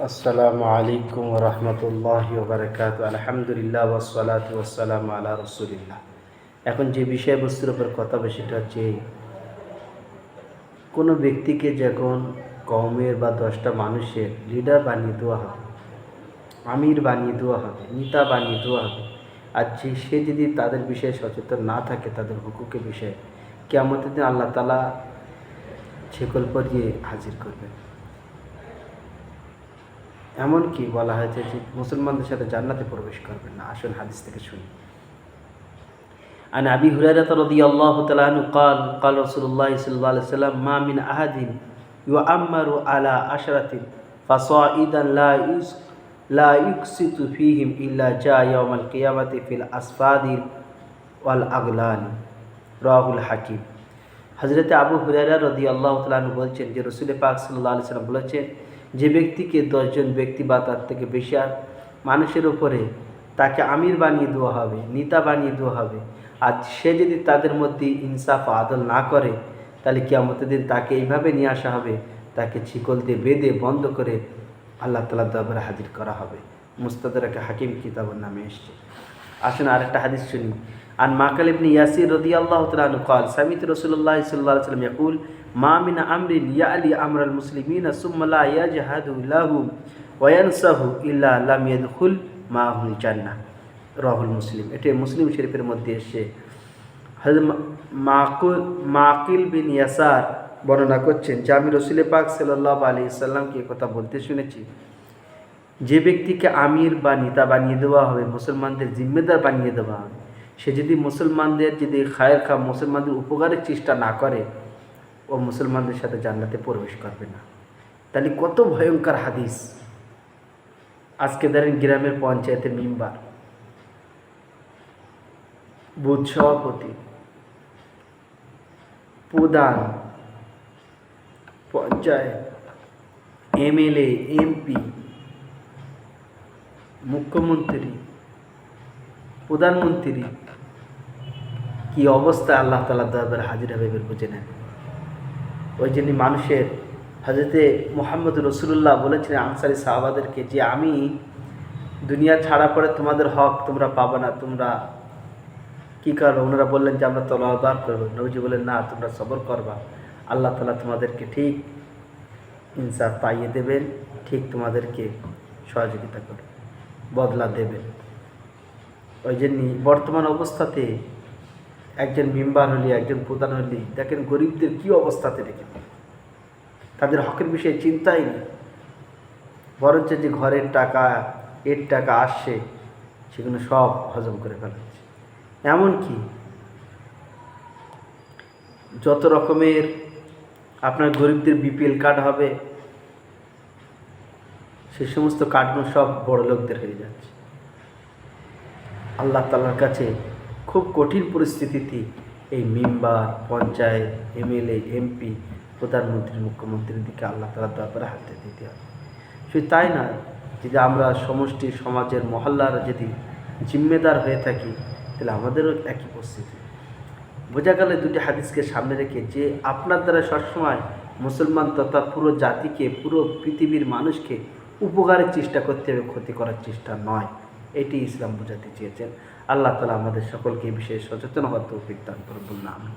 আসসালামু আলাইকুম রহমতুল্লাহি ওয়া বারাকাতুহু। আলহামদুলিল্লাহ ওয়াসসালাতু ওয়াসসালামু আলা রাসূলিল্লাহ। এখন যে বিষয়বস্তুর উপর কথা হবে সেটা হচ্ছে কোনো ব্যক্তিকে যখন কওমের বা 10টা মানুষের লিডার বানিয়ে দেওয়া হবে, আমির বানিয়ে দেওয়া হবে, নেতা বানিয়ে দেওয়া হবে, আর সে যদি তাদের বিষয়ে সচেতন না থাকে, তাদের হুকুকের বিষয়ে, কিয়ামতের দিন আল্লাহ তাআলা ছেকল পরিয়ে হাজির করবেন। এমনকি বলা হয়েছে যে মুসলমানদের সাথে জান্নাতে প্রবেশ করবেন না। আসুন হাদিস থেকে শুনি। আন আবি হুরায়রা রাদিয়াল্লাহু তাআলা আনহু قال قال رسول الله صلى الله عليه وسلم ما من أحد يؤمر على عشرة فصاعدا لا يقسط فيهم إلا جاء يوم القيامة في الأصفاد والأغلال رواه الحكيم। হযরত আবু হুরায়রা রাদিয়াল্লাহু তাআলা আনহু বলেছেন যে রাসূল পাক সাল্লাল্লাহু আলাইহি ওয়াসাল্লাম বলেছেন, যে ব্যক্তিকে 10 জন ব্যক্তি বা তার থেকে বেশি মানুষের উপরে তাকে আমির বানিয়ে দেওয়া হবে, নেতা বানিয়ে দেওয়া হবে, আর সে যদি তাদের মধ্যে ইনসাফ আদল না করে, তাহলে কিয়ামতের দিন তাকে এইভাবে নিয়ে আসা হবে, তাকে শিকল দিয়ে বেঁধে বন্ধ করে আল্লাহ তাআলার দরবারে হাজির করা হবে। মুস্তাদরাক হাকিম কিতাবের নামে এসেছে। আসুন আরেকটা হাদিস শুনি। আন মাকাল ইবনে ইয়াসির রাদিয়াল্লাহু তাআলা আনহু قال سمعت رسول الله صلى الله عليه وسلم يقول ما من امر يعلي امر المسلمين ثم لا يجهد لهم وينصح الا لم يدخل معه الجنه রাহুল মুসলিম। এটা মুসলিম শরীফের মধ্যে এসেছে। হযরত মাকিল বিন ইয়াসার বর্ণনা করছেন যে আমি রাসূল পাক সাল্লাল্লাহু আলাইহি সাল্লামকে কথা বলতে শুনেছি, যে ব্যক্তিকে আমির বা নেতা বানিয়ে দেওয়া হবে, মুসলমানদের জিম্মেদার বানিয়ে দেওয়া হবে, সে যদি মুসলমানদের খায়ের খা মুসলমানদের উপকারের চেষ্টা না করে, ও মুসলমানদের সাথে জান্নাতে প্রবেশ করবে না। তাহলে কত ভয়ঙ্কর হাদিস। আজকে ধরেন গ্রামের পঞ্চায়েতের মেম্বার, বুথ সভাপতি, প্রধান, পঞ্চায়েত, এমএলএ, এমপি, মুখ্যমন্ত্রী, প্রধানমন্ত্রী, কি অবস্থা আল্লাহ তাআলার দরবারে হাজির হবে এবার বুঝে নেন। ওই জন্য মানুষের হযরতে মুহাম্মদ রাসূলুল্লাহ বলেছিলেন আনসারী সাহাবাদেরকে যে আমি দুনিয়া ছাড়া পরে তোমাদের হক তোমরা পাবে না, তোমরা কী করো? ওনারা বললেন যে আমরা তলোয়ার করবো। নবীজি বললেন না, তোমরা সবর করবা, আল্লাহ তাআলা তোমাদেরকে ঠিক ইনসাফ পাইয়ে দেবেন, ঠিক তোমাদেরকে সহযোগিতা করবে, বদলা দেবেন। ওই জন্যই বর্তমান অবস্থাতে একজন মেম্বার হলি, একজন প্রধান হলি, দেখেন গরিবদের কী অবস্থাতে রেখে, তাদের হকের বিষয়ে চিন্তাই নেই, বরঞ্চ যে ঘরের টাকা, এর টাকা আসছে সেগুলো সব হজম করে ফেলাচ্ছে। এমনকি যত রকমের আপনার গরিবদের বিপিএল কার্ড হবে, সে সমস্ত কার্ডগুলো সব বড় লোকদের হয়ে যাচ্ছে। আল্লাহ তাআলার কাছে খুব কঠিন পরিস্থিতিতে এই মেম্বার, পঞ্চায়েত, এমএলএ, এমপি, প্রধানমন্ত্রী, মুখ্যমন্ত্রীর দিকে আল্লাহ তাআলার দরবারে হাত দিতে হবে। শুধু তাই না, যদি আমরা সমষ্টি সমাজের মহল্লার যদি জিম্মেদার হয়ে থাকি, তাহলে আমাদেরও একই পরিস্থিতি। বোঝা গেল দুটি হাদিসকে সামনে রেখে যে আপনার দ্বারা সবসময় মুসলমান তথা পুরো জাতিকে, পুরো পৃথিবীর মানুষকে উপকারের চেষ্টা করতে হবে, ক্ষতি করার চেষ্টা নয়। এটি ইসলাম বোঝাতে চেয়েছেন। আল্লাহ তাআলা আমাদের সকলকে এই বিষয়ে সচেতন হওয়ার তৌফিক দান করুন। আমিন।